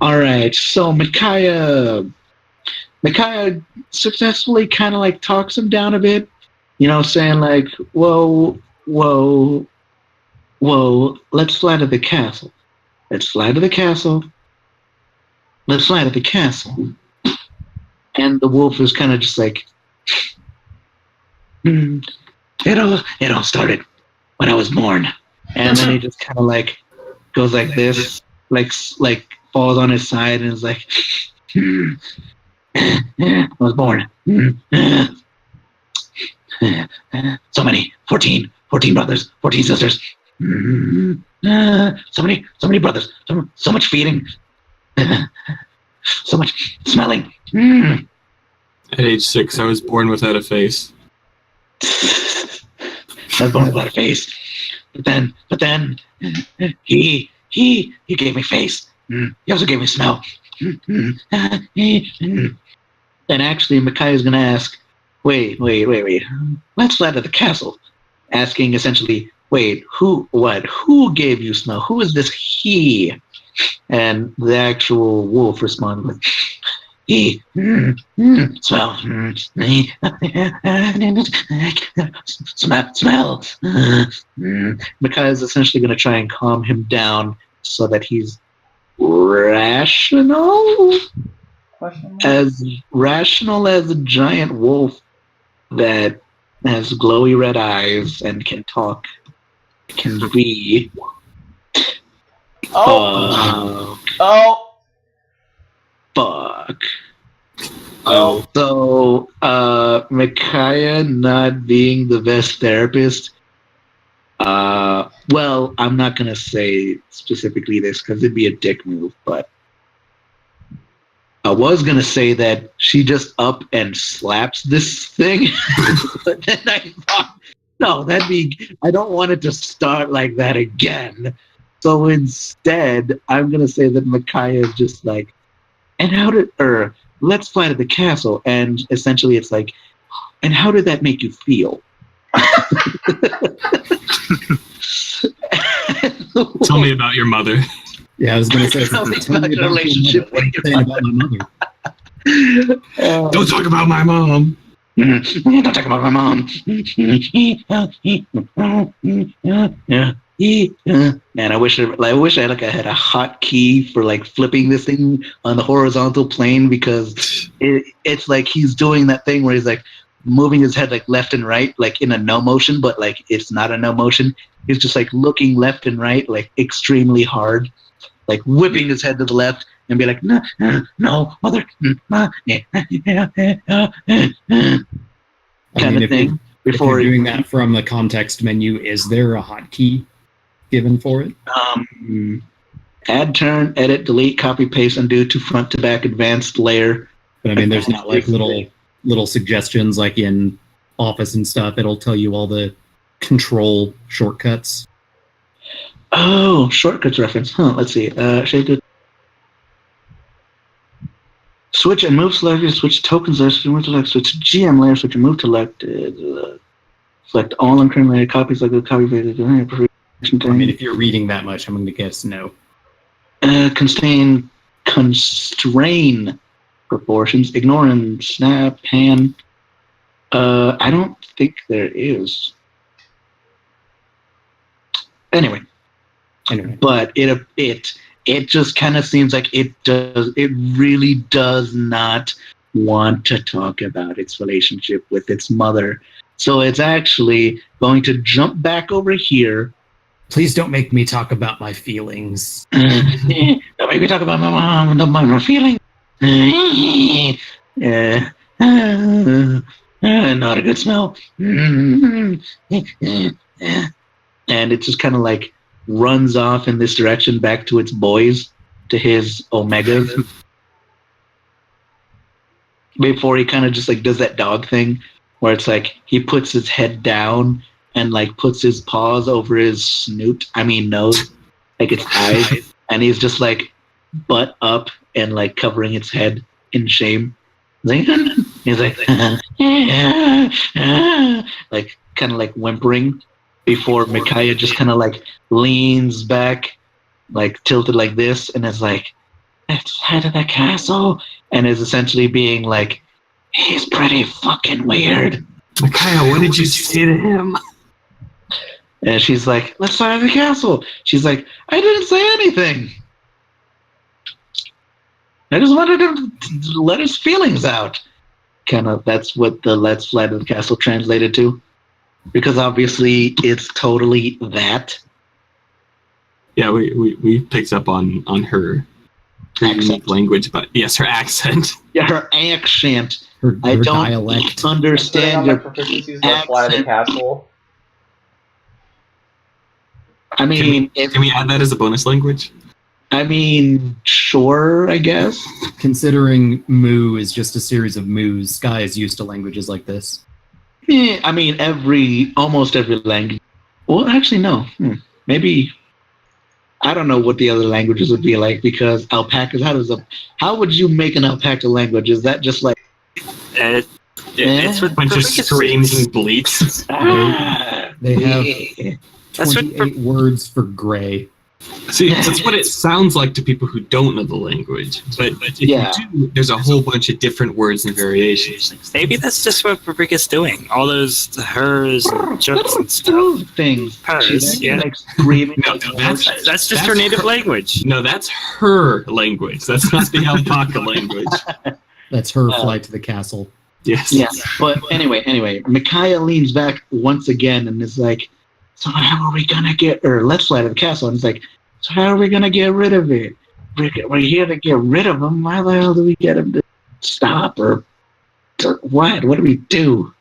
All right, so Micaiah successfully kind of like talks him down a bit, saying like, whoa, let's fly to the castle. Let's fly to the castle. Let's fly to the castle. And the wolf is kind of just like, it all started when I was born. And then he just kind of like goes like this, like falls on his side and is like, I was born. So many, 14 brothers, 14 sisters. So many brothers, so much feeding, so much smelling. At age 6, I was born without a face. I was born without a face. But then, he gave me face. He also gave me smell. And actually, Micaiah's gonna ask, wait. Let's fly to the castle. Asking essentially, wait, who gave you smell? Who is this he? And the actual wolf responded with, he, smell, smell. Micaiah's essentially going to try and calm him down so that he's rational as a giant wolf that has glowy red eyes and can talk, can be. Fuck. Oh. So, Micaiah not being the best therapist. Well, I'm not gonna say specifically this because it'd be a dick move, but I was gonna say that she just up and slaps this thing, but then I thought, no, I don't want it to start like that again. So instead, I'm gonna say that Micaiah is just like, let's fly to the castle, and essentially it's like, and how did that make you feel? Tell me about your mother. Yeah, I was going to say, tell me about your relationship with your about my mother. Don't talk about my mom. Don't talk about my mom. Man, I wish I had a hotkey for like flipping this thing on the horizontal plane, because it's like he's doing that thing where he's like moving his head like left and right, like in a no motion, but like it's not a no motion. He's just like looking left and right, like extremely hard, like whipping his head to the left and be like, no, mother, kind of thing. Before if you're doing that from the context menu, is there a hotkey given for it? Add, turn, edit, delete, copy, paste, undo to front to back, advanced layer. But I mean, there's not like little suggestions like in Office and stuff. It'll tell you all the control shortcuts. Oh, shortcuts reference. Let's see. Switch and move selected. Switch tokens layer. Switch move to left. Switch GM layer. Switch and move to left. Select all uncurrent copies like the copy paste. I mean, if you're reading that much, I'm going to guess no. Constrain proportions. Ignore and snap, pan. I don't think there is. Anyway, but it just kind of seems like it really does not want to talk about its relationship with its mother. So it's actually going to jump back over here. Please don't make me talk about my feelings. Don't make me talk about my mom, my feelings. Not a good smell. And it just kind of like runs off in this direction back to its boys, to his omegas. Before he kind of just like does that dog thing where it's like he puts his head down and like puts his paws over his nose, like its eyes, and he's just like butt up and like covering its head in shame. He's like like kind of like whimpering before Micaiah just kind of like leans back, like tilted like this, and is like, It's head of the castle, and is essentially being like, he's pretty fucking weird. Kyle, what did you say to him? And she's like, let's fly to the castle. She's like, I didn't say anything. I just wanted him to let his feelings out. Kind of, that's what the let's fly to the castle translated to. Because obviously it's totally that. Yeah, we picked up on her unique language, but yes, her accent. Yeah, her accent. Her I don't dialect. understand your proficiencies. Let's fly to the castle. I mean, Can we add that as a bonus language? I mean, sure, I guess. Considering moo is just a series of moos, Sky is used to languages like this. Yeah, I mean, almost every language. Well, actually, no. Maybe. I don't know what the other languages would be like because alpacas. How would you make an alpaca language? Is that just like? It's with a bunch of screaming bleats. They have 28 words for gray. See, that's what it sounds like to people who don't know the language. But if you do, there's a whole bunch of different words and variations. Maybe that's just what Paprika's doing. All those hers and jokes and stuff. Things. Hers, yeah. Like screaming. No, That's just her native language. No, that's her language. That's not the alpaca language. That's her flight to the castle. Yes. Yeah. But anyway, Micaiah leans back once again and is like, so how are we gonna let's fly to the castle. And it's like, so how are we gonna get rid of it? We're here to get rid of him. Why the hell do we get him to stop or what? What do we do?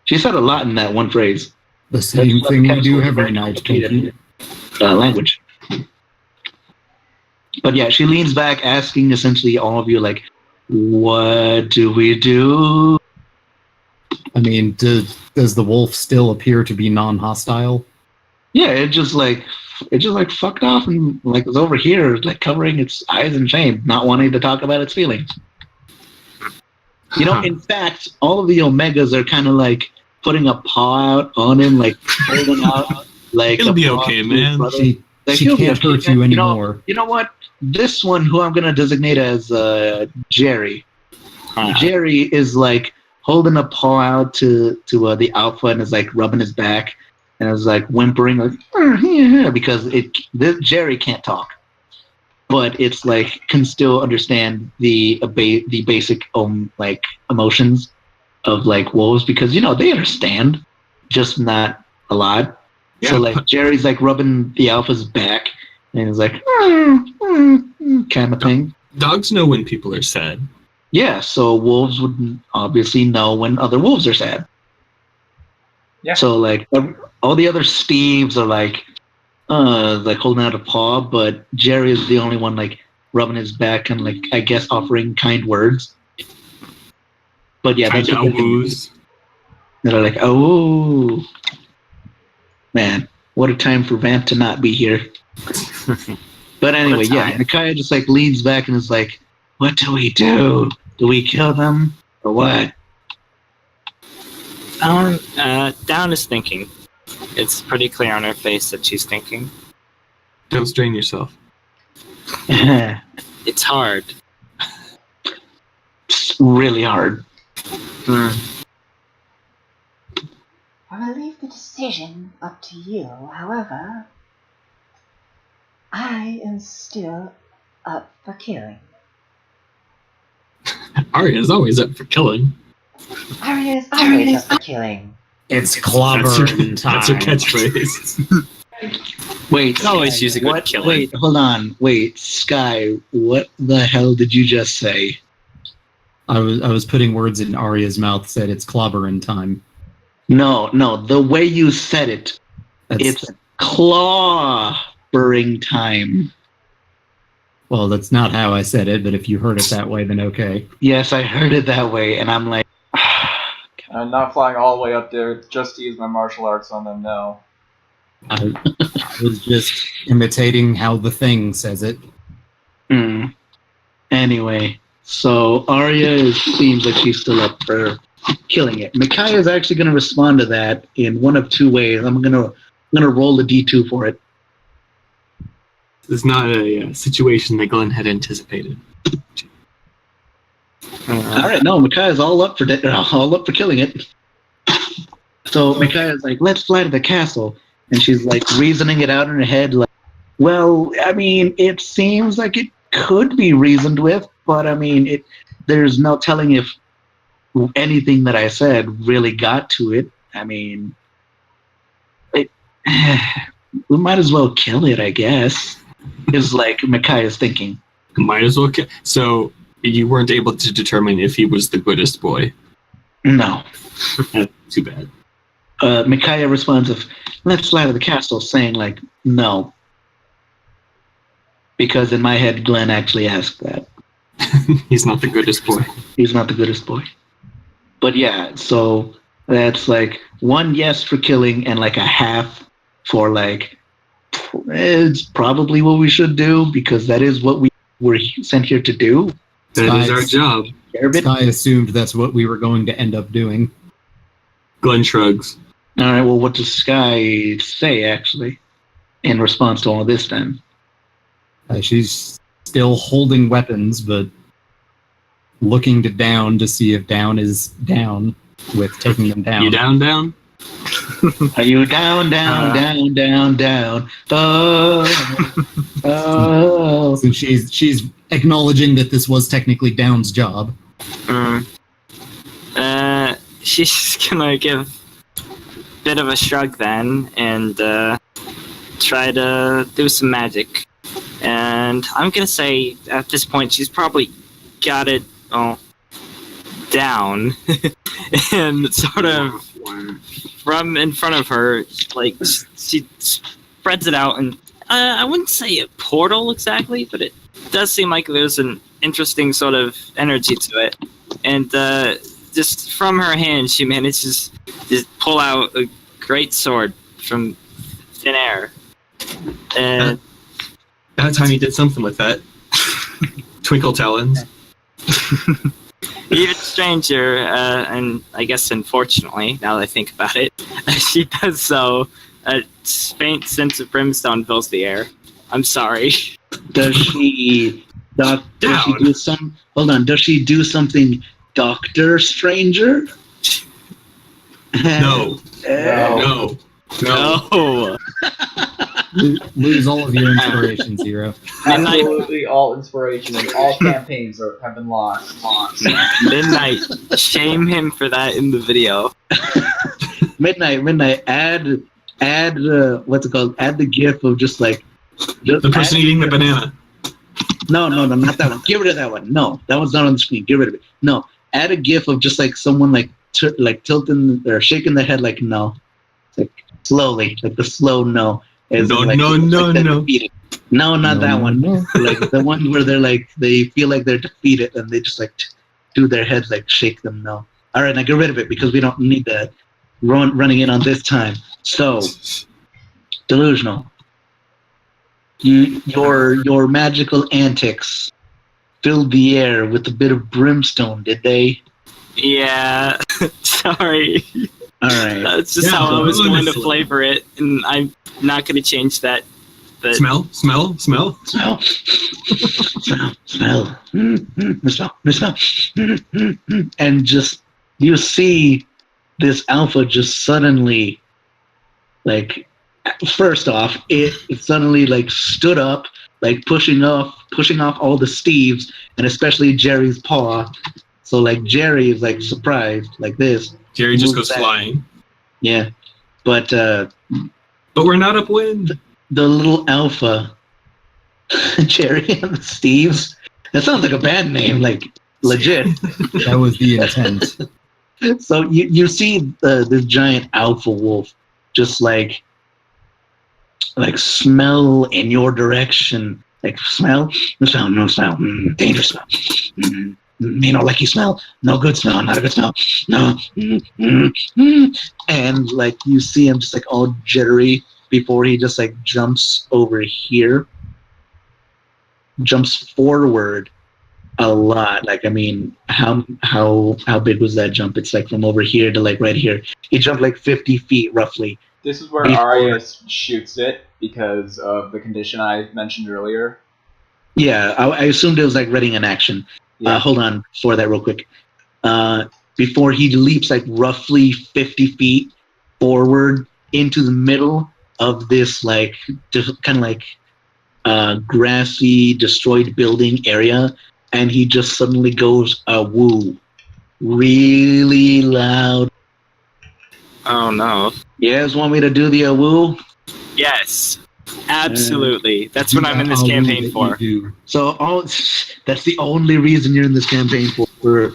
She said a lot in that one phrase. The same thing we do every night. Language. But yeah, she leans back asking essentially all of you like, what do we do? I mean, does the wolf still appear to be non-hostile? Yeah, it just fucked off and like was over here, like covering its eyes in shame, not wanting to talk about its feelings. You know, in fact, all of the Omegas are kind of like putting a paw out on him, like holding out, like It'll be okay, man. She can't hurt you anymore. You know what? This one, who I'm gonna designate as Jerry. Jerry is like holding a paw out to the alpha and is like rubbing his back and is like whimpering like yeah, because Jerry can't talk, but it's like can still understand the basic like emotions of like wolves because you know they understand, just not a lot. Yeah. So like Jerry's like rubbing the alpha's back and is like kind of thing. Dogs know when people are sad. Yeah, so wolves would obviously know when other wolves are sad. Yeah. So like all the other Steves are like holding out a paw, but Jerry is the only one like rubbing his back and like I guess offering kind words. But yeah, that's what they're like, oh man, what a time for Vamp to not be here. But anyway, yeah, Micaiah just like leans back and is like, what do we do? Do we kill them or what? Down is thinking. It's pretty clear on her face that she's thinking. Don't strain yourself. It's hard. It's really hard. I will leave the decision up to you. However, I am still up for killing. Arya's always up for killing. Arya is always up for killing. It's clobbering time. That's her catchphrase. Wait, always using good killing. Wait, hold on. Wait, Sky, what the hell did you just say? I was putting words in Arya's mouth. Said it's clobbering time. No, the way you said it, it's claw-burring time. Well, that's not how I said it, but if you heard it that way, then okay. Yes, I heard it that way, and I'm like... I'm not flying all the way up there just to use my martial arts on them, no. I was just imitating how the thing says it. Anyway, so Arya seems like she's still up for killing it. Micaiah is actually going to respond to that in one of two ways. I'm gonna roll a d2 for it. is not a situation that Glenn had anticipated. All right, no, Micaiah's all up for killing it. So Micaiah's like, let's fly to the castle. And she's like reasoning it out in her head, like, well, I mean, it seems like it could be reasoned with, but I mean, there's no telling if anything that I said really got to it. I mean, we might as well kill it, I guess, is like Micaiah's thinking. Might as well kill. So you weren't able to determine if he was the goodest boy. No. Too bad. Micaiah responds with, let's fly to the castle, saying like, no. Because in my head, Glenn actually asked that. He's not the goodest boy. He's not the goodest boy. But yeah, so that's like 1 yes for killing and like a half for like, it's probably what we should do because that is what we were sent here to do. That is our job. I assumed that's what we were going to end up doing. Glenn shrugs. All right, well, what does Sky say, actually, in response to all of this, then? She's still holding weapons, but looking to Down to see if Down is down with taking them down. You down? Are you down? Oh. So she's acknowledging that this was technically Down's job. She's gonna give a bit of a shrug then and try to do some magic. And I'm gonna say at this point she's probably got it all down and sort of from in front of her, like she spreads it out and I wouldn't say a portal exactly, but it does seem like there's an interesting sort of energy to it. And just from her hand, she manages to pull out a great sword from thin air. And that time he did something with that. Twinkle talons. Even stranger, and I guess unfortunately, now that I think about it, she does so. A faint sense of brimstone fills the air. I'm sorry. Does she do some? Hold on. Does she do something, Doctor Stranger? No. Lose all of your inspiration, Zero. Absolutely all inspiration and all campaigns have been lost. Midnight. Shame him for that in the video. Midnight. Add what's it called? Add the gif of just like the person eating the banana. No, not that one. Get rid of that one. No, that one's not on the screen. Get rid of it. No, add a gif of just like someone like tilting or shaking their head like no, like slowly, like the slow no. No. Defeated. No, not that one. No. Like the one where they're like they feel like they're defeated and they just like do their heads like shake them. No. All right, now get rid of it because we don't need that running in on this time. So, Delusional. Your magical antics filled the air with a bit of brimstone, did they? Yeah. Sorry. All right. That's just how I was going to flavor it, and I'm not going to change that. But Smell. And just you see this alpha just suddenly, like, first off, it suddenly like stood up, like pushing off all the Steves, and especially Jerry's paw. So like Jerry is like surprised, like this. Jerry just goes flying. Yeah, but we're not upwind. The little alpha, Jerry and the Steves. That sounds like a band name, like legit. That was the intent. So you see this giant alpha wolf just like smell in your direction, like smell, no smell, dangerous smell. Like you smell, no good smell, not a good smell, no. And like you see him just like all jittery before he just like jumps over here, jumps forward a lot. Like, I mean, how big was that jump? It's like from over here to like right here. He jumped like 50 feet roughly. This is where Before- Arya shoots it because of the condition I mentioned earlier. Yeah, I assumed it was like readying an action. Yeah. Hold on for that real quick. Before he leaps like roughly 50 feet forward into the middle of this like kind of like grassy destroyed building area, and he just suddenly goes a woo really loud. Oh no. You guys want me to do the woo? Yes. Absolutely. That's Do what I'm in that this all campaign that for. you do. So that's the only reason you're in this campaign for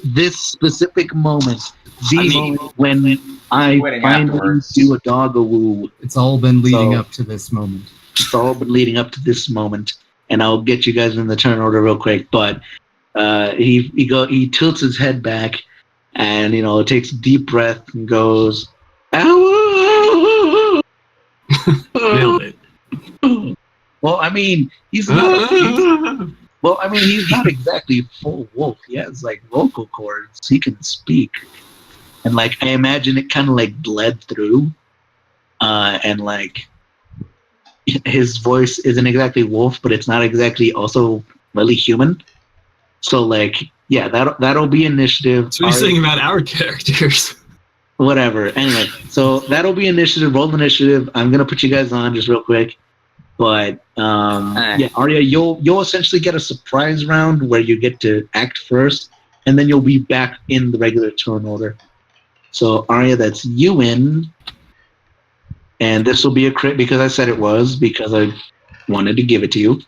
this specific moment. Moment when I Waiting finally afterwards. do a dog a woo. It's all been leading So- up to this moment. It's all been leading up to this moment, and I'll get you guys in the turn order real quick. But he tilts his head back, and takes a deep breath and goes, "Ow!" Nailed it. Well, I mean, he's not. He's not exactly full wolf. He has like vocal cords. He can speak, and like I imagine it kind of like bled through, and like his voice isn't exactly wolf, but it's not exactly also really human. So like, yeah, that'll be initiative. So what are you saying about our characters? Whatever. Anyway, so that'll be initiative. Roll initiative. I'm gonna put you guys on just real quick. But yeah, Arya, you'll essentially get a surprise round where you get to act first, and then you'll be back in the regular turn order. So Arya, that's you in, and this will be a crit because I said it was because I wanted to give it to you.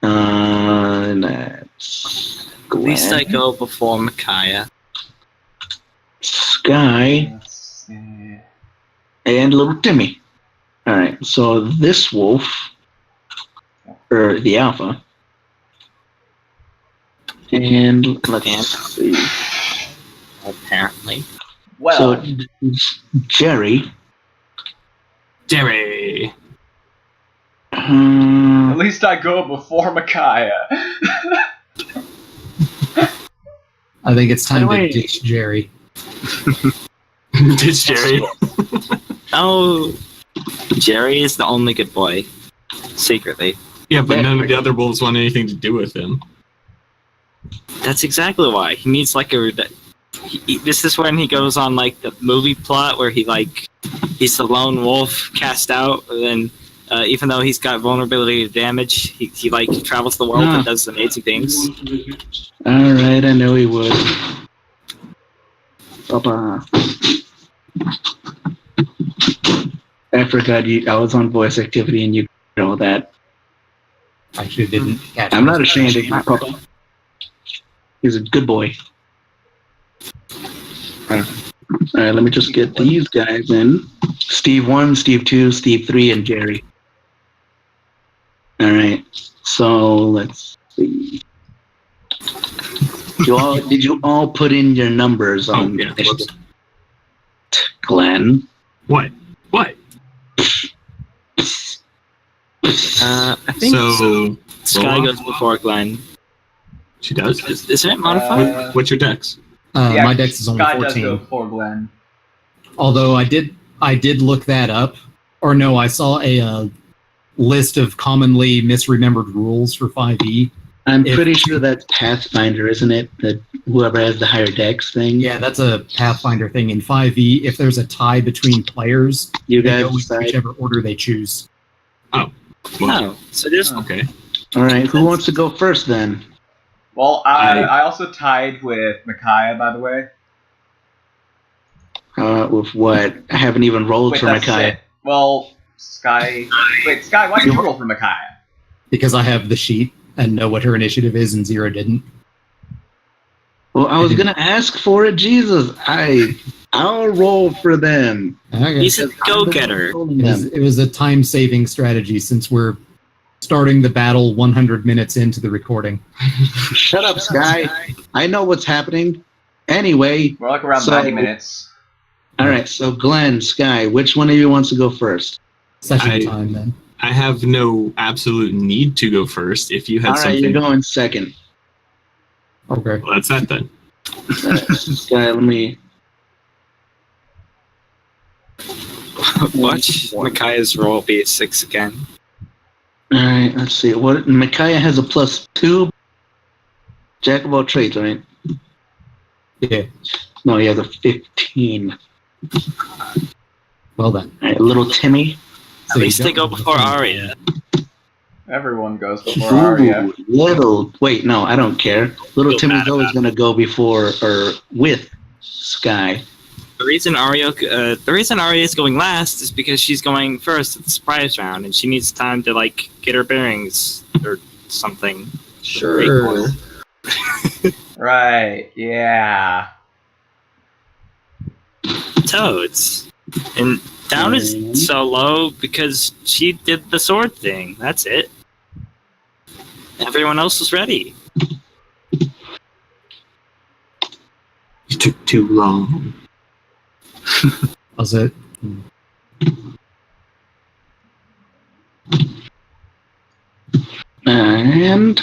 And that's At least I Glenn. go before Micaiah. Sky, Let's see. and little Timmy. All right, so this wolf, or the alpha, and let's see. Apparently. Well, So Jerry, Jerry. at least I go before Micaiah. I think it's time to Wait. ditch Jerry. It's Jerry. Oh, Jerry is the only good boy. Secretly. Yeah, but none of the other wolves want anything to do with him. That's exactly why. He needs like a... this is when he goes on like the movie plot where he's the lone wolf cast out, and then even though he's got vulnerability to damage, he like travels the world and does amazing things. all right, I know he would. Papa. I forgot I was on voice activity and you know that. Actually, didn't catch. I'm not ashamed of you, Papa. He's a good boy. All right, let me just get these guys in. Steve 1, Steve 2, Steve 3, and Jerry. All right, so let's see. Did you all put in your numbers on yeah. Whoops. Glenn? What? I think So Sky roll goes before Glenn. she does. Isn't it modified? What's your dex? Yeah, My dex is only Sky does 14. go before Glenn. Although I did look that up, or no, I saw a list of commonly misremembered rules for 5e. I'm pretty sure that's Pathfinder, isn't it? That whoever has the higher dex thing. Yeah, that's a Pathfinder thing. In 5e, if there's a tie between players, You they guys go in decide. whichever order they choose. Well, No. So there's okay. All right, who wants to go first then? Well, I also tied with Micaiah, by the way. With what? I haven't even rolled Wait, for that's Micaiah. it. Well, Sky. Wait, Sky, why did you roll for Micaiah? Because I have the sheet and know what her initiative is, and Zero didn't. Well, I was gonna ask for it, Jesus. I'll roll for them. Okay. he's a go-getter. It was a time-saving strategy since we're starting the battle 100 minutes into the recording. Shut up, Sky. I know what's happening. Anyway, We're like around So- 90 minutes. all right. So Glenn, Sky, which one of you wants to go first? Session time, then. I have no absolute need to go first. If you had All right, something, you're going second. Okay. well, that's that then. Sky, let me. Watch Micaiah's roll be a 6 again. All right, let's see. What Micaiah has a +2. Jack of all trades, right? Yeah. No, he has a 15. Well then. All right, little Timmy. At least they go before Arya. Everyone goes before Arya. Ooh, little. Wait, no, I don't care. Little Feel Timmy's bad always about gonna go before or with Sky. The reason Arya is going last is because she's going first at the surprise round, and she needs time to like get her bearings or something. Sure. Right, yeah. Toads. And down is so low because she did the sword thing. That's it. Everyone else was ready. You took too long. Was it? And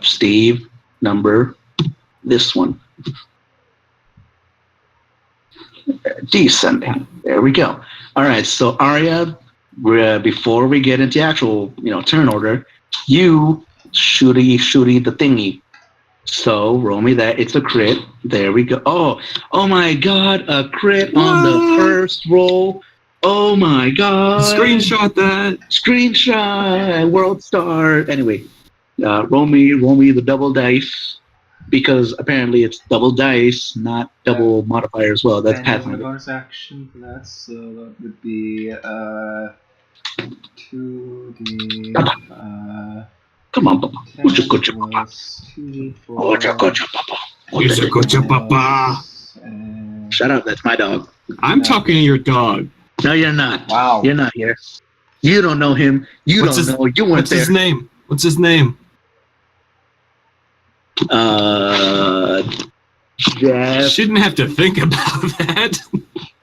Steve, number this one. Descending. There we go. All right, so Arya, before we get into actual, turn order, you shooty the thingy. So roll me that. It's a crit. There we go. Oh my God, a crit on the first roll. Oh my God. Screenshot that. Screenshot. World star. Anyway, roll me the double dice, because apparently it's double dice, not double modifier as well. That's And you want a Pathfinder. bonus action for that, so that would be 2d. Come on, Papa. 10 Ucha, kucha, Papa. plus 2d4. Ucha, kucha, Papa. Ucha, kucha, Papa. And Shut up. That's my dog. I'm talking to your dog. No, you're not. wow. You're not here. You don't know him. You What's don't his- know. You weren't What's there. his name? What's his name? Jeff. Shouldn't have to think about that.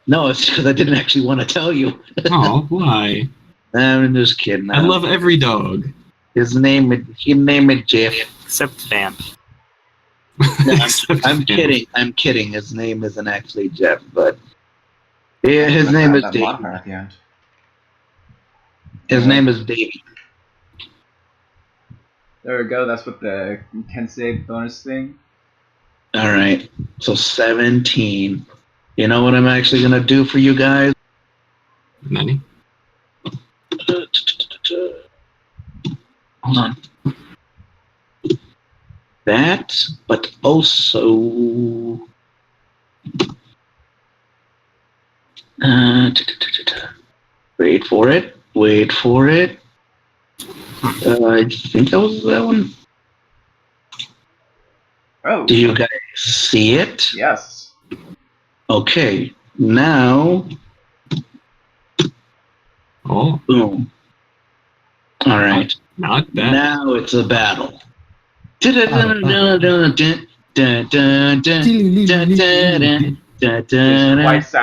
No, it's because I didn't actually want to tell you. Oh, why? I'm just kidding. I love every dog. His name is Jeff. Except Vamp. I'm kidding. I'm kidding. His name isn't actually Jeff, but yeah, his name is that Davey. modifier at the end. His name is Davey. There we go. That's what the can save bonus thing. All right. So 17. You know what I'm actually gonna do for you guys? Nanny? Hold on. That, but also wait for it. Wait for it. I think that was that one. Oh. Do you guys see it? Yes. Okay. Now, Oh, boom. All right. not bad. Now it's a battle. Quite satisfied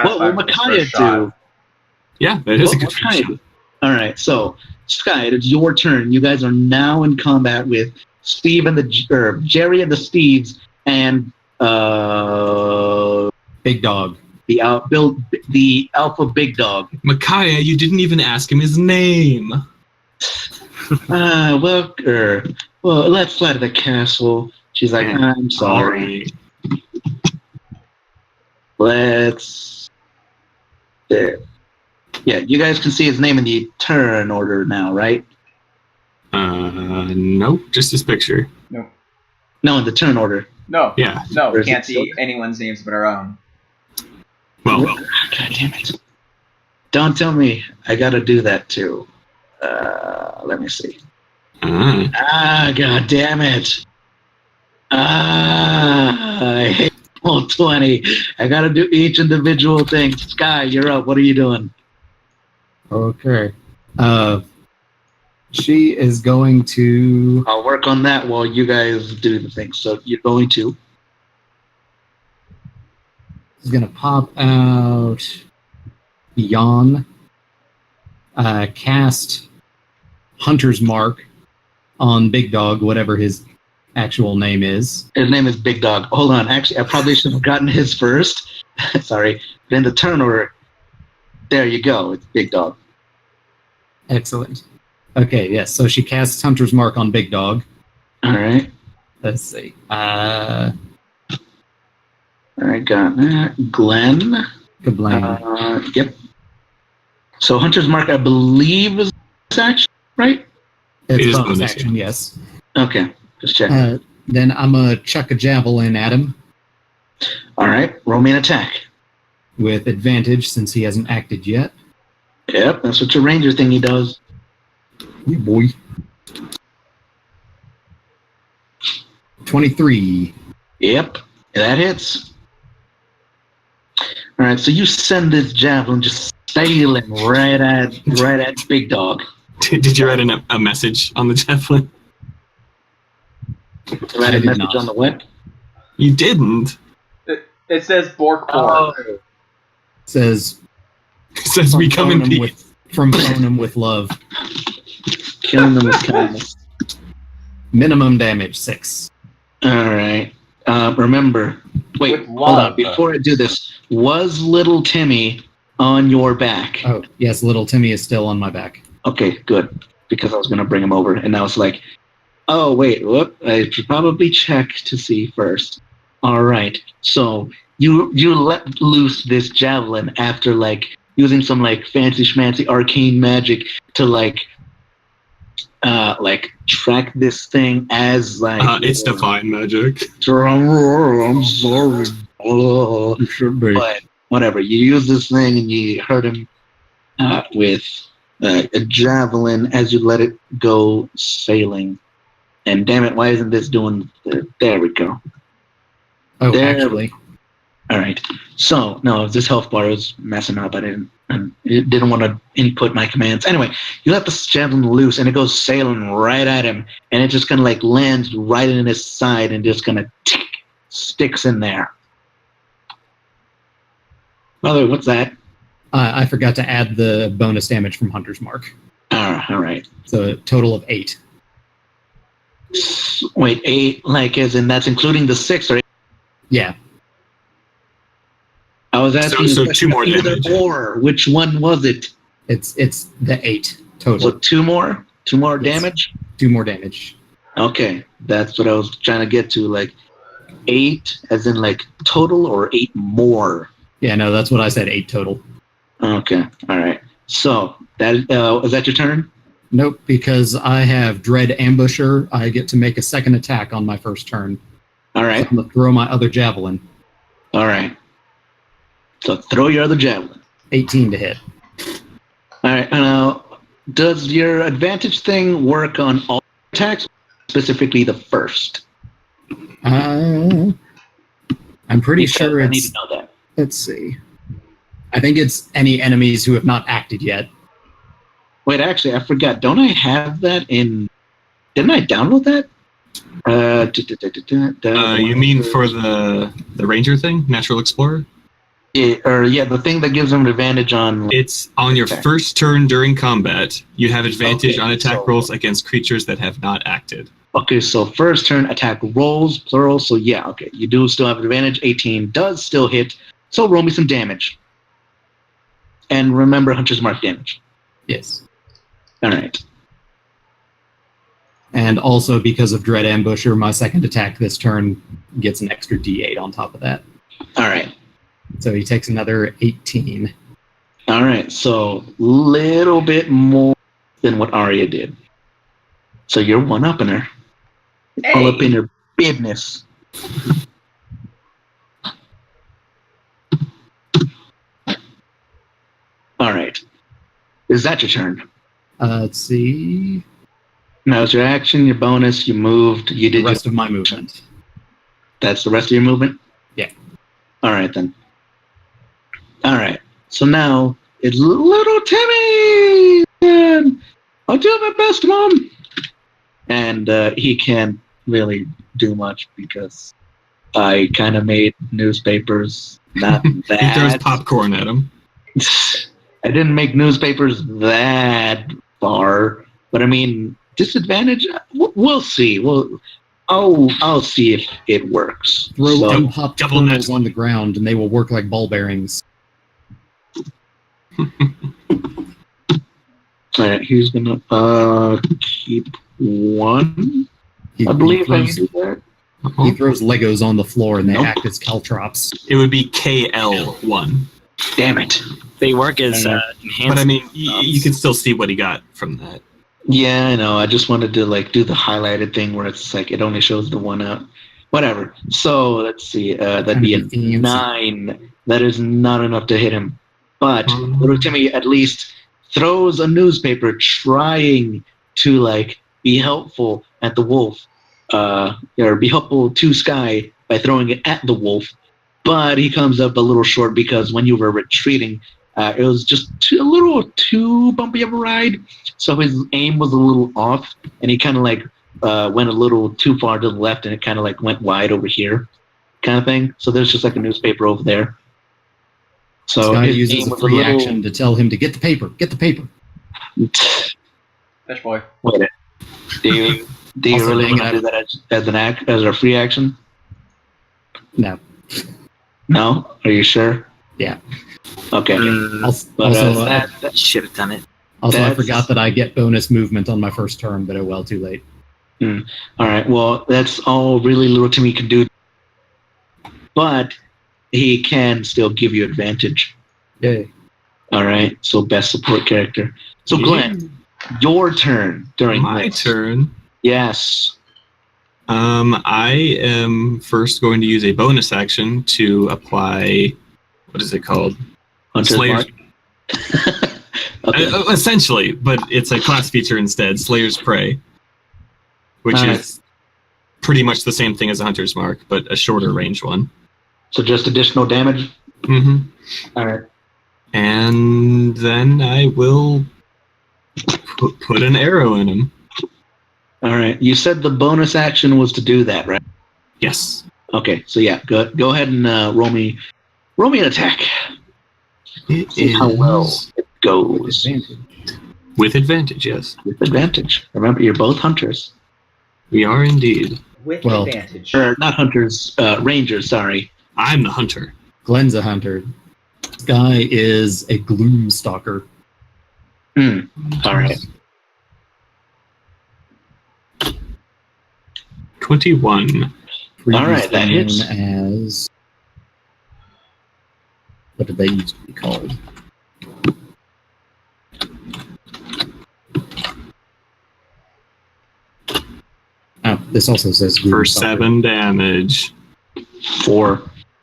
What will with this Micaiah first shot. do? Yeah, that is a What good will Micaiah shot. do? All right, so Sky, it's your turn. You guys are now in combat with Steve and Jerry and the Steves and Big dog. the Alpha Big Dog. Micaiah, you didn't even ask him his name. Well, let's fly to the castle. She's like, I'm sorry. Alright. Let's. There. Yeah, you guys can see his name in the turn order now, right? Nope, just his picture. No, in the turn order. No. Yeah. No, Or we is can't it see still- anyone's names but our own. Well, God damn it. Don't tell me I gotta do that too. Let me see. God damn it. I hate all 20. I gotta do each individual thing. Sky, you're up. What are you doing? Okay. She is going to. I'll work on that while you guys do the thing. So you're going to. Is going to pop out. Yawn. Cast Hunter's Mark on Big Dog, whatever his actual name is? His name is Big Dog. Hold on. Actually, I probably should have gotten his first. Sorry. Then the turn order. There you go. It's Big Dog. Excellent. Okay, yes. So she casts Hunter's Mark on Big Dog. All right. Let's see. All right, got that. Glenn. Kablam. Yep. So Hunter's Mark, I believe, is action, right? It's It is bonus bonus, action, yes. Okay, just check. Then I'm going to chuck a javelin at him All right, roll me an attack. with advantage since he hasn't acted yet. Yep, that's what your ranger thingy does. Yeah, boy. 23. Yep, that hits. All right, so you send this javelin just sailing right at Big Dog. Did you write a message on the javelin? Write I a did message not. on the what? You didn't. It says Bork Oh, Bork. Says It says we come in peace. from Bonum with love. killing them with kindness. Minimum damage 6. All right. Remember, wait, With hold love. on. Before I do this, was little Timmy on your back? Oh, yes, little Timmy is still on my back. Okay, good. Because I was going to bring him over, and I was like, oh, wait, whoop, I should probably check to see first. All right. So you let loose this javelin after, like, using some, like, fancy schmancy arcane magic to, like, track this thing as, like... It's divine magic. I'm sorry. Oh. You should be. But whatever, you use this thing and you hurt him with a javelin as you let it go sailing. And damn it, why isn't this doing? There we go. Oh, There- actually. All right. So no, this health bar was messing up. I didn't want to input my commands. Anyway, you let the javelin loose and it goes sailing right at him, and it just kind of like lands right in his side and just kind of sticks in there. Mother, what's that? I forgot to add the bonus damage from Hunter's Mark. All right. So a total of 8. Wait, 8, like as in that's including the 6, right? Yeah. I was asking So the 2 more either damage. or. Which one was it? It's the 8 total. So 2 more? 2 more Yes. damage? 2 more damage. Okay, that's what I was trying to get to. Like 8, as in like total, or 8 more. Yeah, no, that's what I said. 8 total. Okay, all right. So that is that your turn? Nope, because I have Dread Ambusher, I get to make a second attack on my first turn. All So right, I'm going to throw my other javelin. all right. So throw your other javelin. 18 to hit. All right. Now, does your advantage thing work on all attacks, specifically the first? I'm pretty Because sure I need it's... to know that. Let's see. I think it's any enemies who have not acted yet. Wait, actually, I forgot. Don't I have that in? Didn't I download that? You mean for the ranger thing, natural explorer? Yeah, the thing that gives them an advantage on. It's on your Okay. first turn during combat. You have advantage Okay, on attack so- rolls against creatures that have not acted. Okay, so first turn attack rolls, plural. So yeah, okay, you do still have advantage. 18 does still hit. So roll me some damage. And remember Hunter's Mark damage. Yes. All right. And also because of Dread Ambusher, my second attack this turn gets an extra D8 on top of that. All right. So he takes another 18. All right. So little bit more than what Arya did. So you're one upping her. All up in her business. All right. Is that your turn? Let's see. Now it's your action, your bonus, you moved, you The did rest your, of my movement. that's the rest of your movement? Yeah. All right, then. All right. So now it's little Timmy! And I'll do my best, Mom! And he can't really do much because I kind of made newspapers. Not He throws that. popcorn at him. I didn't make newspapers that far, but I mean, disadvantage. We'll see. I'll see if it works. Throw So, unpopped double kernels net. on the ground, and they will work like ball bearings. all right, he's gonna keep one. He, I believe I throws, can do that. he throws Legos on the floor, and they Nope. act as caltrops. It would be KL1. Damn it. They work as But But I enhanced. mean, you can still see what he got from that. Yeah, I know. I just wanted to like do the highlighted thing where it's like it only shows the one out. Whatever. So let's see. That'd be a Kinda fancy. 9. That is not enough to hit him. But Mhm. little Timmy at least throws a newspaper, trying to like be helpful at the wolf, or be helpful to Sky by throwing it at the wolf. But he comes up a little short because when you were retreating, it was just a little too bumpy of a ride. So his aim was a little off, and he kind of like went a little too far to the left, and it kind of like went wide over here, kind of thing. So there's just like a newspaper over there. So Sky his uses aim a was free action to tell him to get the paper. Get the paper. Fish boy. Wait, do you Also, really hang want to out. do that as an act, as a free action? No. No? Are you sure? Yeah. Okay. Also, But Should have done it. I that's- forgot that I get bonus movement on my first turn, but oh well, too late. all right. Well, that's all really little Timmy can do. But he can still give you advantage. Yay. All right. So best support character. So Glenn, your turn during My this. turn. Yes. I am first going to use a bonus action to apply. What is it called? Hunter's Slayer's. Mark. Okay. Essentially, but it's a class feature instead. Slayer's Prey, which Alright. is pretty much the same thing as a Hunter's Mark, but a shorter range one. So just additional damage. Mm-hmm. All right. And then I will put an arrow in him. All right. You said the bonus action was to do that, right? Yes. Okay. So yeah, go ahead and roll me an attack. It See how well is it goes. with advantage, yes. With advantage. Remember, you're both hunters. We are indeed. With Well, advantage. Or not hunters, rangers. Sorry. I'm the hunter. Glenn's a hunter. Sky is a gloom stalker. All right. 21. All right, that hits. Known as what did they used to be called? Oh, this also says gloom For stalker. 7 damage. For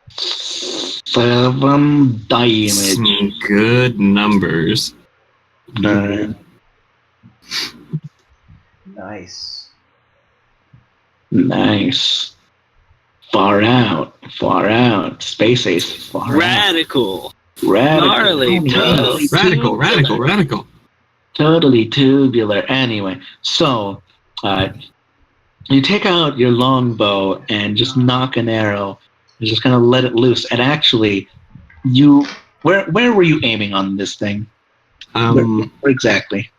7 damage. Some good numbers. All right. Nice. Nice. Far out. Space ace. Far Radical. out. Radical. Gnarly. Totally Radical. Totally tubular. Anyway, so you take out your longbow and just knock an arrow and just kind of let it loose. And actually, where were you aiming on this thing? Where exactly?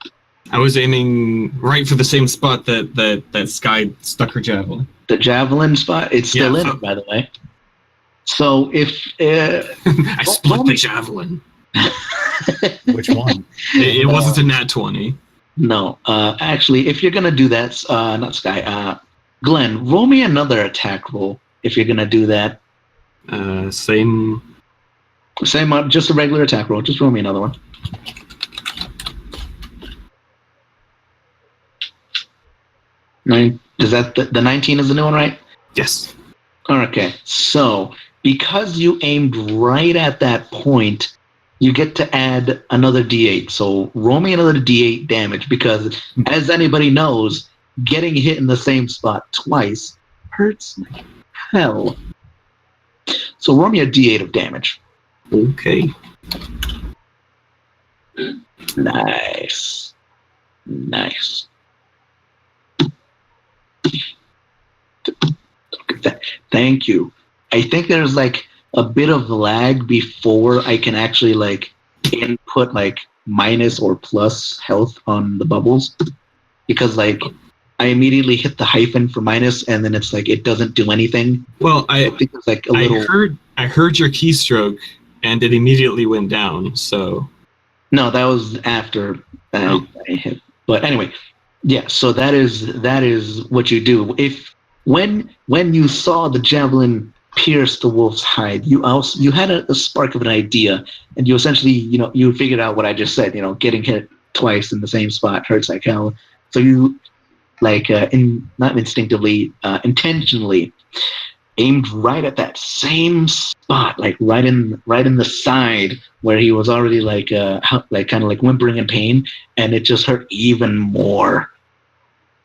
I was aiming right for the same spot that Sky stuck her javelin. The javelin spot? It's still Yeah, in so- it, by the way. So if I split the javelin. Which one? It wasn't a nat 20. no, actually, if you're gonna do that, not Sky, Glenn, roll me another attack roll if you're gonna do that. Same. Same, just a regular attack roll. Just roll me another one. Nine. Is that the 19 is the new one, right? Yes. Okay. So because you aimed right at that point, you get to add another D8. So roll me another D8 damage because, as anybody knows, getting hit in the same spot twice hurts like hell. So roll me a D8 of damage. Okay. Nice. Thank you. I think there's like a bit of lag before I can actually like input like minus or plus health on the bubbles, because like I immediately hit the hyphen for minus, and then it's like it doesn't do anything. Well, I think it's like a little. I heard your keystroke, and it immediately went down. So No, that was after I hit. But anyway, yeah. So that is what you do. If when you saw the javelin pierce the wolf's hide, you had a spark of an idea, and you essentially you figured out what I just said. Getting hit twice in the same spot hurts like hell. So you not instinctively, intentionally aimed right at that same spot, like right in the side where he was already kind of like whimpering in pain, and it just hurt even more.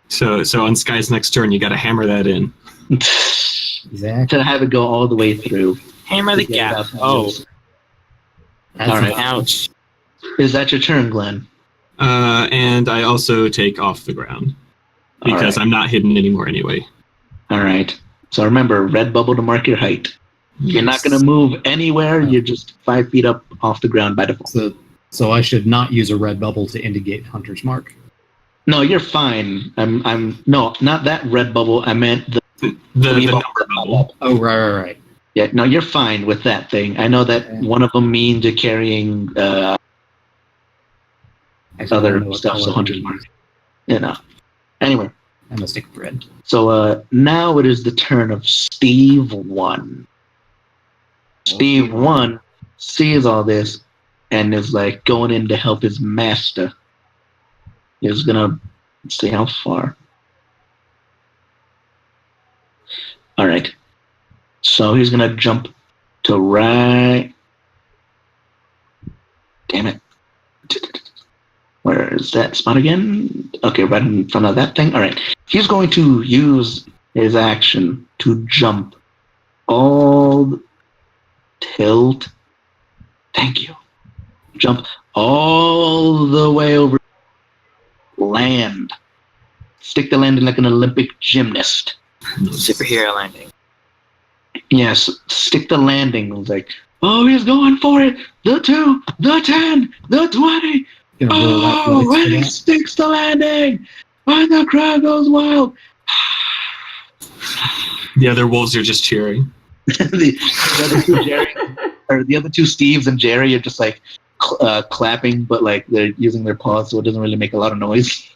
So on Sky's next turn, you got to hammer that in. Exactly. To have it go all the way through. Hammer the gap. Oh, That's all right. Ouch. Is that your turn, Glenn? And I also take off the ground because right. I'm not hidden anymore anyway. All right. So remember, red bubble to mark your height. You're not going to move anywhere. You're just 5 feet up off the ground by default. So I should not use a red bubble to indicate Hunter's Mark. No, you're fine. I'm no, not that red bubble. I meant the number bubble. Oh, right. Yeah, no, you're fine with that thing. I know that one of them means you're carrying other stuff, so Hunter's Mark. Anyway. I'm going to stick with red. So now it is the turn of Steve 1. Steve 1 sees all this and is like going in to help his master. He's gonna see how far. All right. So he's gonna jump to right. Damn it. Where is that spot again? Okay, right in front of that thing. All right. He's going to use his action to jump all tilt. Thank you. Jump all the way over land. Stick the landing like an Olympic gymnast. Superhero landing. Yes, stick the landing. It's like, oh, he's going for it. The 2, the 10, the 20. Oh, when he sticks the landing, when the crowd goes wild. The other wolves are just cheering. the other two Steves and Jerry are just like clapping, but like they're using their paws, so it doesn't really make a lot of noise.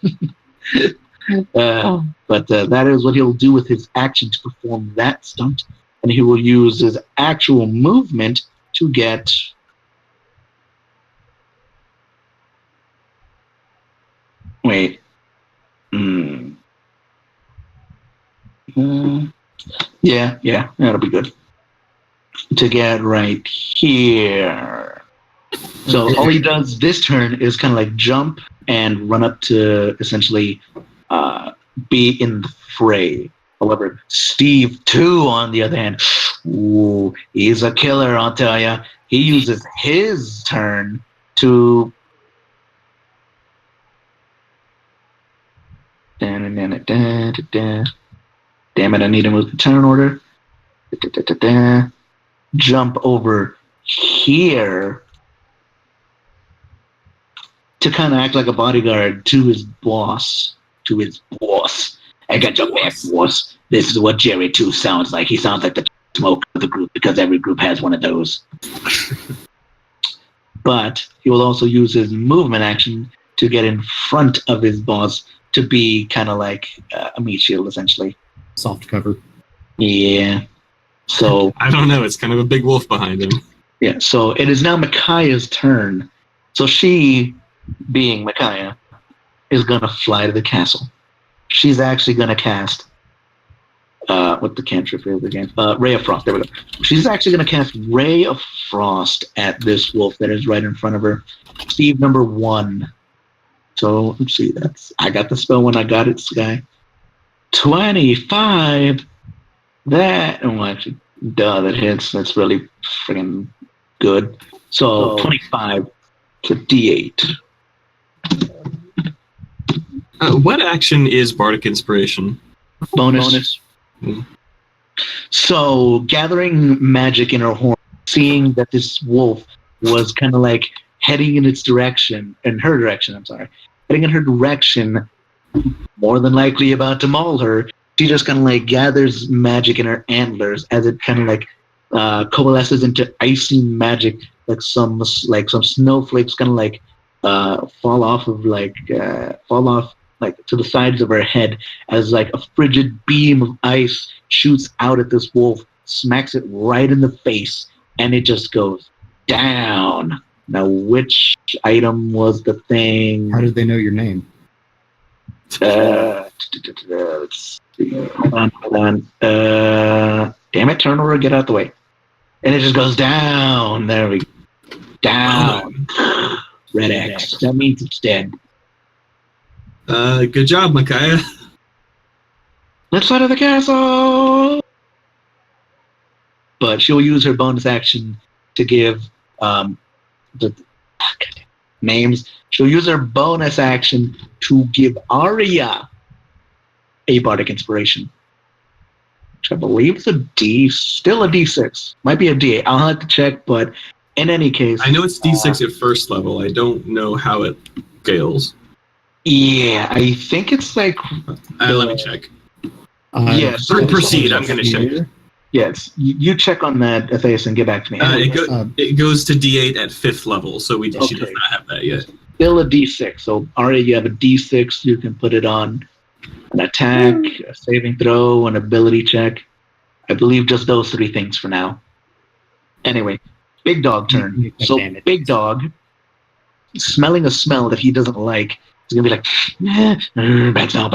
But that is what he'll do with his action to perform that stunt, and he will use his actual movement to get. Wait. Yeah, that'll be good. To get right here. So all he does this turn is kind of like jump and run up to essentially be in the fray. However, Steve 2, on the other hand, ooh, he's a killer, I'll tell ya. He uses his turn to... Damn it, I need to move the turn order. Jump over here to kind of act like a bodyguard to his boss. I got your back, boss. This is what Jerry 2 sounds like. He sounds like the smoke of the group because every group has one of those. But he will also use his movement action to get in front of his boss to be kind of like a meat shield, essentially. Soft cover. Yeah. So I don't know. It's kind of a big wolf behind him. Yeah. So it is now Micaiah's turn. So she, being Micaiah, is gonna fly to the castle. She's actually gonna cast what the cantrip is again? Ray of Frost. There we go. She's actually gonna cast Ray of Frost at this wolf that is right in front of her. Steve number 1. So let's see. I got the spell when I got it, Sky. 25. Actually, that hits. That's really freaking good. So 25 to D8. What action is Bardic Inspiration? Bonus. So gathering magic in her horn, seeing that this wolf was kind of like heading in her direction, more than likely about to maul her, she just kind of like gathers magic in her antlers as it kind of like coalesces into icy magic, like some snowflakes kind of like fall off like to the sides of her head as like a frigid beam of ice shoots out at this wolf, smacks it right in the face, and it just goes down. Now, which item was the thing? How did they know your name? Let's see. Hold on. Damn it, turn over, get out the way. And it just goes down. There we go. Down. Red X. That means it's dead. Good job, Micaiah. Let's out of the castle! But she'll use her bonus action to give names. She'll use her bonus action to give Arya a bardic inspiration, which I believe is still a D6. Might be a D8. I'll have to check, but in any case, I know it's D6 at first level. I don't know how it scales. Yeah, I think it's like. Let me check. Yes. Proceed. I'm going to check. Yes, you check on that, Atheus, and get back to me. It goes to D8 at 5th level, so she does not have that yet. Still a D6. So, Arya, you have a D6. You can put it on an attack, a saving throw, an ability check. I believe just those 3 things for now. Anyway, Big Dog turn. So, Big Dog, smelling a smell that he doesn't like, is going to be like, bad smell.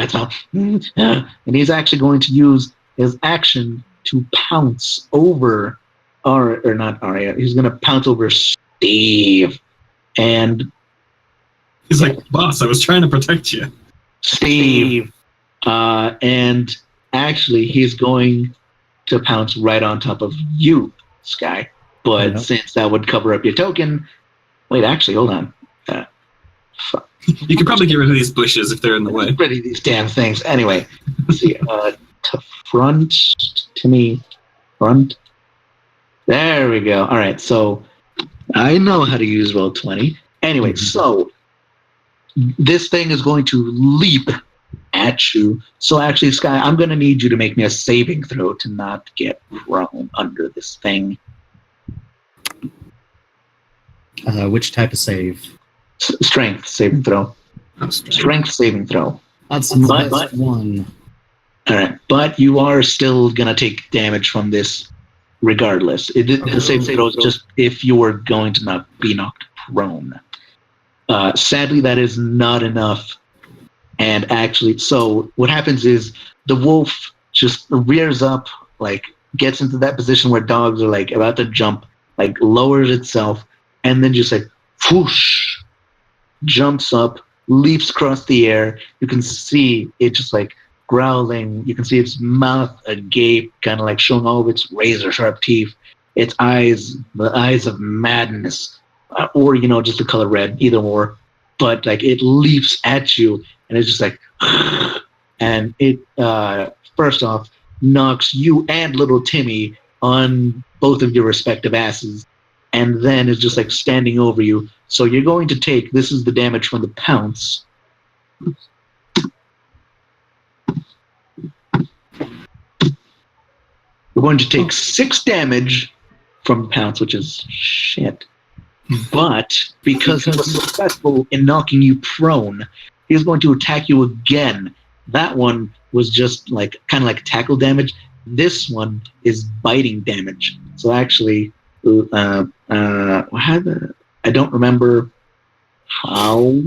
And he's actually going to use his action to pounce over, or not Arya. He's going to pounce over Steve. And he's like, boss, I was trying to protect you. Steve. And actually, he's going to pounce right on top of you, Sky. But since that would cover up your token... Wait, actually, hold on. Fuck. You could probably get rid of these bushes if they're in the way. Get rid of these damn things. Anyway, let's see. To front to me. Front. There we go. All right, so I know how to use Roll20. Anyway, so this thing is going to leap at you. So actually, Sky, I'm going to need you to make me a saving throw to not get prone under this thing. Which type of save? Strength saving throw. Strength saving throw. That's the best one. All right, but you are still gonna take damage from this, regardless. The saving throw is just if you were going to not be knocked prone. Sadly, that is not enough. And actually, so what happens is the wolf just rears up, like gets into that position where dogs are like about to jump, like lowers itself, and then just like whoosh, jumps up, leaps across the air. You can see it just like growling. You can see its mouth agape, kind of like showing all of its razor sharp teeth. Its eyes, the eyes of madness, or just the color red, either or. But like it leaps at you, and it's just like, and it first off knocks you and little Timmy on both of your respective asses, and then is just like standing over you. So you're going to take, this is the damage from the pounce. We're going to take 6 damage from the pounce, which is shit. But because he was successful in knocking you prone, he's going to attack you again. That one was just like kind of like tackle damage. This one is biting damage. So actually, I don't remember how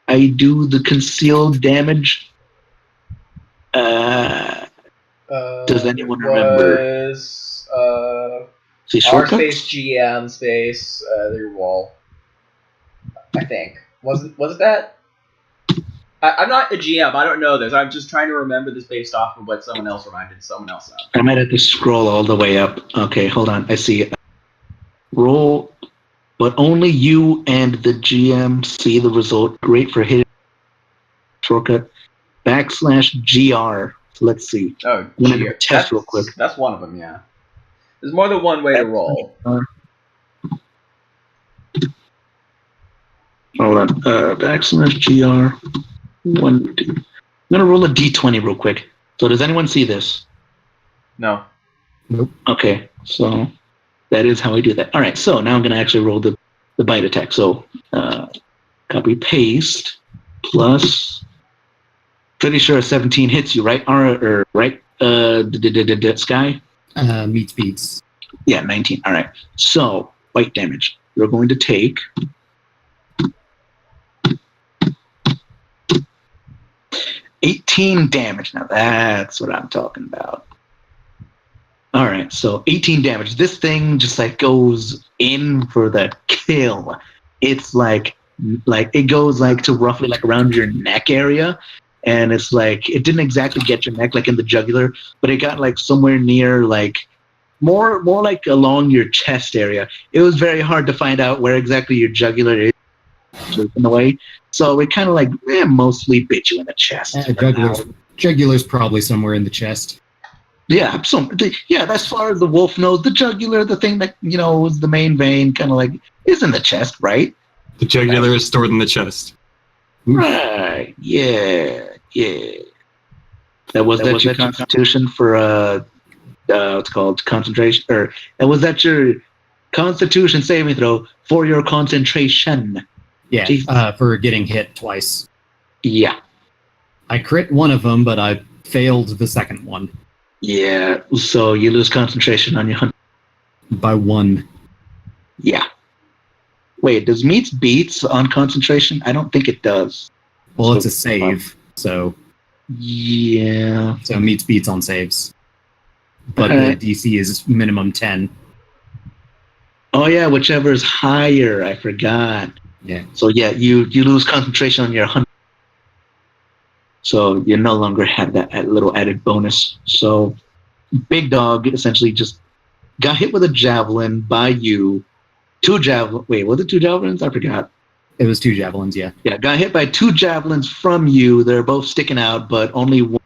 I do the concealed damage. Does anyone remember? R space GM space their wall. I think was it that? I'm not a GM. I don't know this. I'm just trying to remember this based off of what someone else reminded someone else of. I might have to scroll all the way up. Okay, hold on. I see it. Roll, but only you and the GM see the result. Great for hitting. Shortcut /GR. So let's see. Oh, I'm gonna do a test real quick. That's one of them. Yeah. There's more than one way to roll. Hold on. /GR. 1, 2. I'm gonna roll a d20 real quick. So does anyone see this? No. Nope. Okay, so that is how I do that. All right, so now I'm gonna actually roll the bite attack. So copy paste plus. Pretty sure a 17 hits you, right? Or right? Sky. Meets beats. Yeah, 19. All right. So bite damage. You're going to take 18 damage. Now that's what I'm talking about. All right, so 18 damage. This thing just like goes in for the kill. It's like it goes like to roughly like around your neck area, and it's like it didn't exactly get your neck like in the jugular, but it got like somewhere near like more like along your chest area. It was very hard to find out where exactly your jugular is in the way. So it kind of like mostly bit you in the chest. Jugular's probably somewhere in the chest. Yeah, as far as the wolf knows, the jugular, the thing that, is the main vein, kind of like, is in the chest, right? The jugular is stored in the chest. Right, yeah. That was your constitution for, what's called, concentration, or was that your constitution saving throw for your concentration? Yeah, for getting hit twice. Yeah. I crit one of them, but I failed the second one. Yeah, so you lose concentration on your hunt. By 1. Yeah. Wait, does meets beats on concentration? I don't think it does. Well, it's a save, so... Yeah. So meets beats on saves. But the DC is minimum 10. Oh, yeah, whichever is higher. I forgot. Yeah. So, yeah, you lose concentration on your hunt. So you no longer have that little added bonus. So Big Dog essentially just got hit with a javelin by you. 2 javelins. Wait, was it 2 javelins? I forgot. It was 2 javelins, yeah. Yeah, got hit by 2 javelins from you. They're both sticking out, but only one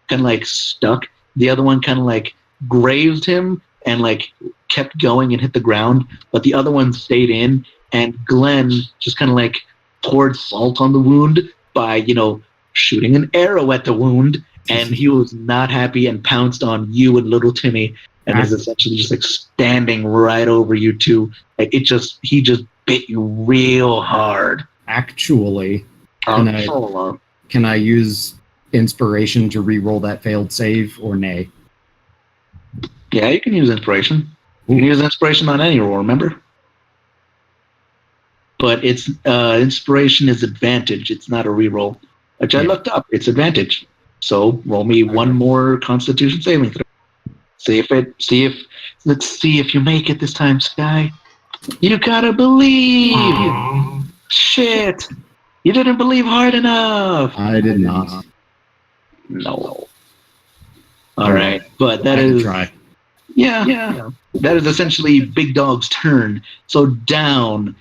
kind of like stuck. The other one kind of like grazed him and like kept going and hit the ground. But the other one stayed in, and Glenn just kind of like poured salt on the wound by, shooting an arrow at the wound, and he was not happy and pounced on you and little Timmy, and is essentially just like standing right over you two. Like he just bit you real hard. Actually, can I use inspiration to re-roll that failed save, or nay? Yeah, you can use inspiration. You can use inspiration on any roll, remember? But it's inspiration is advantage. It's not a re-roll. Which I looked up. It's advantage. So roll me one more Constitution saving throw. Let's see if you make it this time, Sky. You gotta believe. Aww. Shit. You didn't believe hard enough. I did not. No. All right, but that is try. Yeah. That is essentially Big Dog's turn. So down.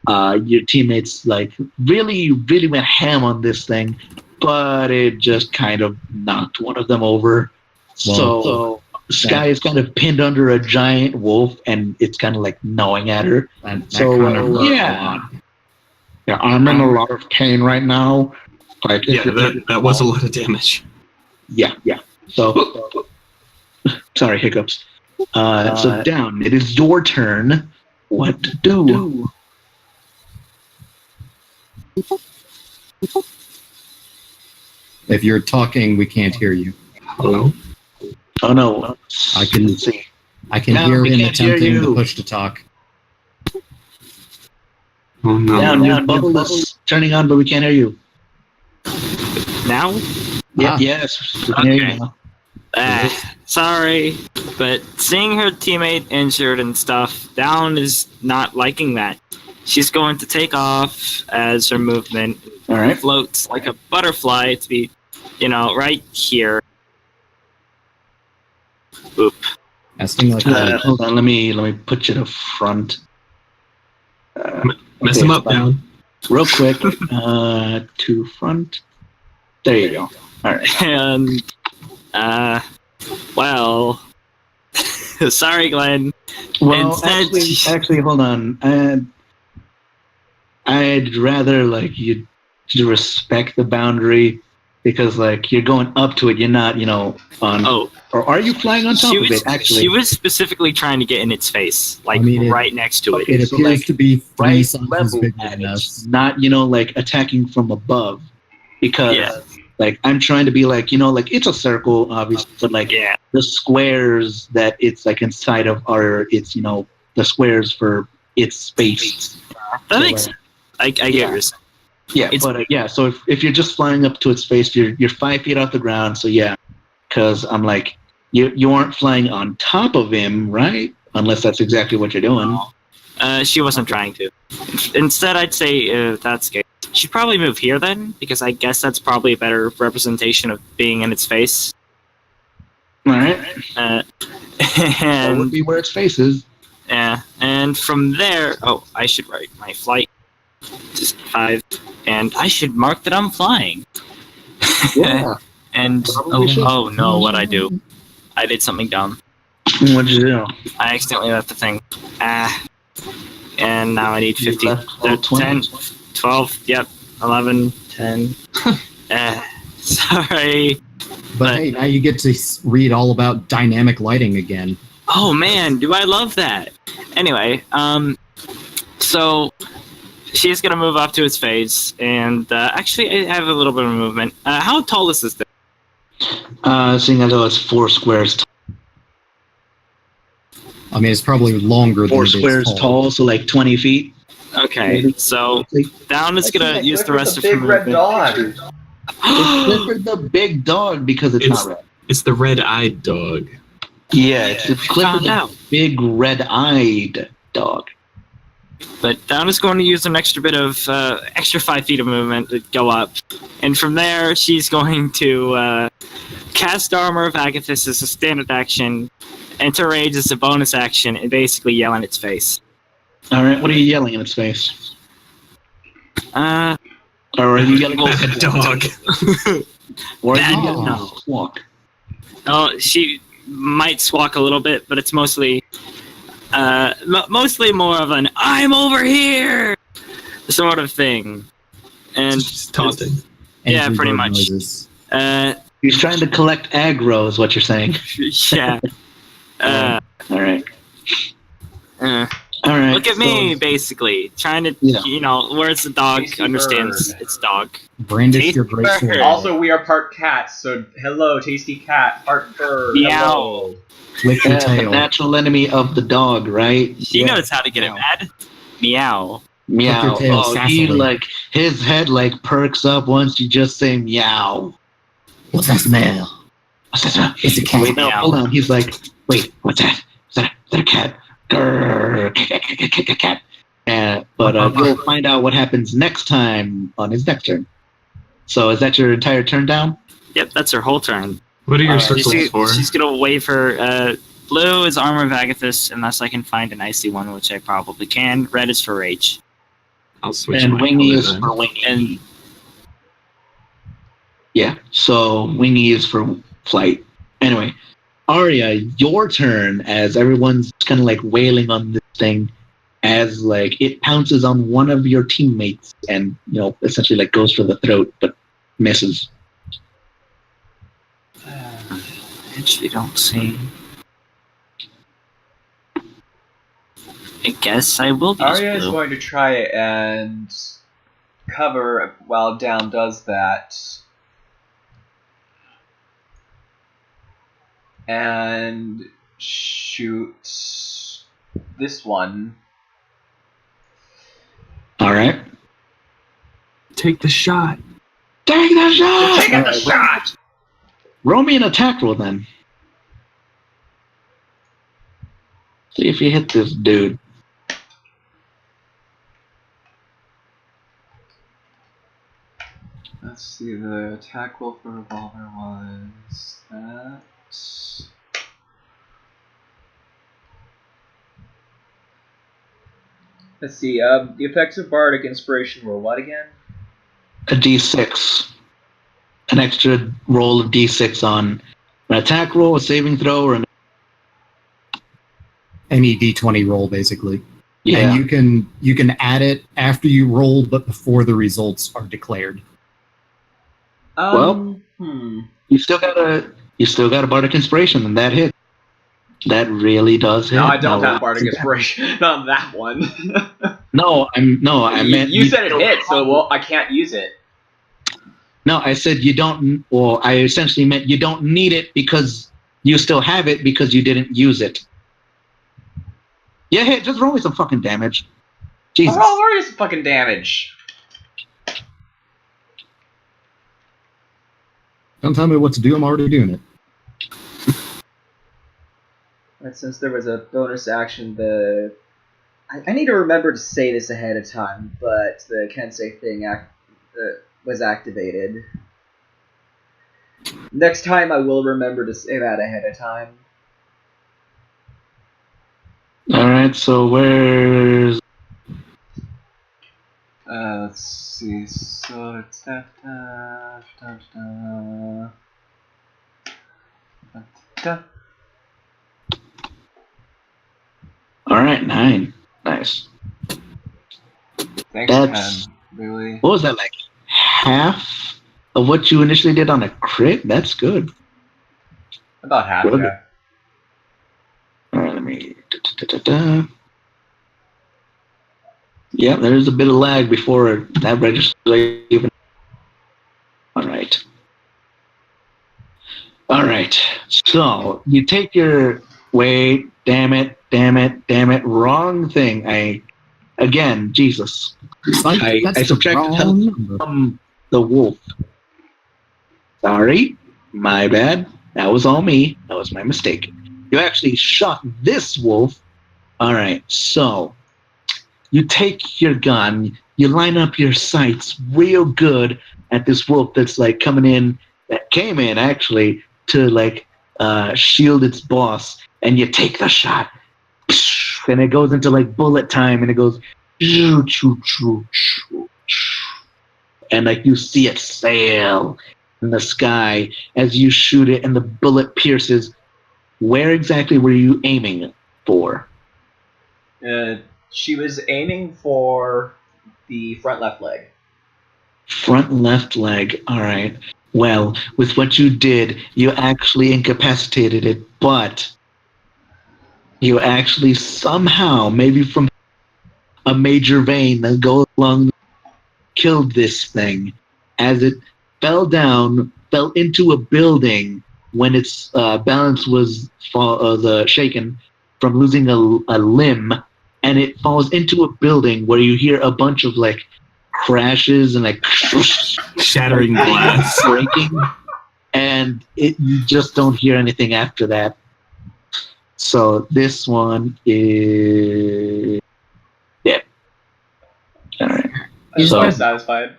Your teammates like really went ham on this thing, but it just kind of knocked one of them over. So Sky is kind of pinned under a giant wolf, and it's kind of like gnawing at her. That kind of hurt a lot. Yeah, I'm in a lot of pain right now. Like, that was a lot of damage. Yeah. So sorry, hiccups. So down. It is your turn. What to do? If you're talking, we can't hear you. Hello? Oh no! I can see. I can hear him attempting to push to talk. Oh no! Down, bubble is turning on, but we can't hear you. Now? Yeah, yes. We can hear you now. Sorry, but seeing her teammate injured and stuff, Down is not liking that. She's going to take off as her movement floats like a butterfly to be, right here. Oop. Hold on, let me put you to front. Mess him up, Down. Real quick, to front. There you go. All right. And, well, sorry, Glenn. Well, Instead, actually, hold on. I'd rather like you to respect the boundary because like you're going up to it, you're not, on. Oh, or are you flying on top of it? Actually, she was specifically trying to get in its face, like right next to it. Okay, It so, appears like, to be three right sizes level bigger at than it, us. not like attacking from above, because Yeah. like I'm trying to be like like it's a circle, obviously, but like Yeah, the squares that it's like inside of are it's the squares for its space. that So, makes sense. I get what you're saying. Yeah, It's- but so if you're just flying up to its face, you're 5 feet off the ground. So yeah, because I'm like you aren't flying on top of him, right? Unless that's exactly what you're doing. She wasn't trying to. Instead, I'd say that's good. She'd probably move here then, because I guess that's probably a better representation of being in its face. All right, And that would be where its face is. yeah, and from there, I should write my flight. Just 5, and I should mark that I'm flying. Yeah. And Probably should. oh no, what I do? I did something dumb. What'd you do? I accidentally left the thing. And now I need You 15. left all 10, 20. 12, yep, 11, 10. Sorry. But hey, now you get to read all about dynamic lighting again. Oh man, do I love that. Anyway, so she's gonna move up to its face, and actually I have a little bit of movement. How tall is this thing? Seeing as though it's 4 squares tall. I mean, it's probably longer 4 than it is squares tall, so like 20 feet. Okay, so Down is gonna use the rest of her big red movement. dog. It's Clifford the big dog because it's not red. It's the red-eyed dog. Yeah, it's Clifford found the out. big red-eyed dog. But Down is going to use an extra bit of extra 5 feet of movement to go up, and from there she's going to cast Armor of Agathis as a standard action, enter Rage as a bonus action, and basically yell in its face. All right, what are you yelling in its face? Or are you yelling Bad dog. Or are Bad you yelling dog. squawk? Oh, she might squawk a little bit, but it's mostly more of an "I'm over here" sort of thing. And Just taunting. Yeah, Angry pretty bird much. noises. He's trying to collect aggro, is what you're saying. yeah. All right. Uh, All right. look at me, basically trying to, Yeah. whereas the dog Tasty understands bird. its dog. Brandish Tasty your great bird. sword. Also, we are part cats, so hello, tasty cat, part bird. Meow. Hello. Flick your The tail. natural enemy of the dog, right? She knows how to get it mad. Meow. Meow. your tail Oh, he sassily. his head perks up once you just say meow. What's that smell? What's that? It's a cat. Wait, no, Meow. hold on. He's like, wait, what's that? Is that a cat? Grrr, cat. But you'll find out what happens next time on his next turn. So is that your entire turn down? Yep, that's her whole turn. What are your Alright. circles for? She's gonna wave her. Blue is Armor of Agathis, unless I can find an icy one, which I probably can. Red is for Rage. I'll switch And my Wingy color is then. for Wingy. And Yeah, so Wingy is for flight. Anyway, Arya, your turn as everyone's kind of wailing on this thing as it pounces on one of your teammates and, essentially goes for the throat but misses. actually don't see. I guess I will be Arya is blue. going to try and cover while Down does that. And shoot this one. All right. Take the shot. Take the shot! Take the shot! Roll me an attack roll then. See if you hit this dude. Let's see, the attack roll for Revolver was that. Let's see, the effects of Bardic Inspiration were what again? A d6. An extra roll of d6 on an attack roll, a saving throw, or an... Any d20 roll, basically. Yeah. And you can add it after you roll, but before the results are declared. Well, you still got a bardic inspiration, and that hit. That really does hit. No, I don't Now, have bardic inspiration. Not on that one. I meant you said it don't hit, so have well, I can't use it. No, I said you don't. Well, I essentially meant you don't need it because you still have it because you didn't use it. Yeah, hey, just roll me some fucking damage. Jesus. Oh, where is fucking damage? Don't tell me what to do. I'm already doing it. And since there was a bonus action, I need to remember to say this ahead of time, but the Kensei thing was activated. Next time I will remember to say that ahead of time. Alright, so where's... Let's see, so it's Alright, 9. Nice. Thanks, That's... 10. Really? What was that, like half of what you initially did on a crit? That's good. About half, Good. yeah. Alright, let me... Yeah, there's a bit of lag before that registers even. Alright. So, you take your... Wait, damn it, wrong thing. Again, Jesus. I subtracted health from the wolf. Sorry, my bad. That was all me. That was my mistake. You actually shot this wolf. Alright, so... You take your gun, you line up your sights real good at this wolf that's like coming in, that came in actually to like shield its boss, and you take the shot, and it goes into like bullet time, and it goes, and like you see it sail in the sky as you shoot it, and the bullet pierces. Where exactly were you aiming for? She was aiming for the front left leg. Front left leg. All right. Well, with what you did, you actually incapacitated it, but you actually somehow, maybe from a major vein that goes along, killed this thing as it fell into a building when its balance was shaken from losing a limb, and it falls into a building where you hear a bunch of like crashes and like shattering glass, breaking, and you just don't hear anything after that. So this one is all right. I'm so satisfied.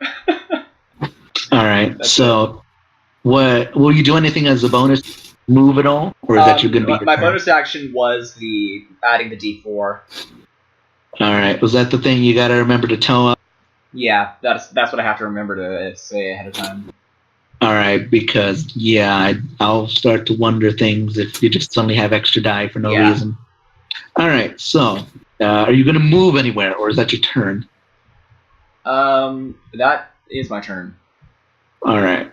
All right. That's so, what will you do? Anything as a bonus move at all, or is that you're going to be? My bonus action was the adding the D4. All right. Was that the thing you got to remember to tell us? Yeah, that's what I have to remember to say ahead of time. All right, because I'll start to wonder things if you just suddenly have extra die for no reason. All right. So, are you going to move anywhere, or is that your turn? That is my turn. All right.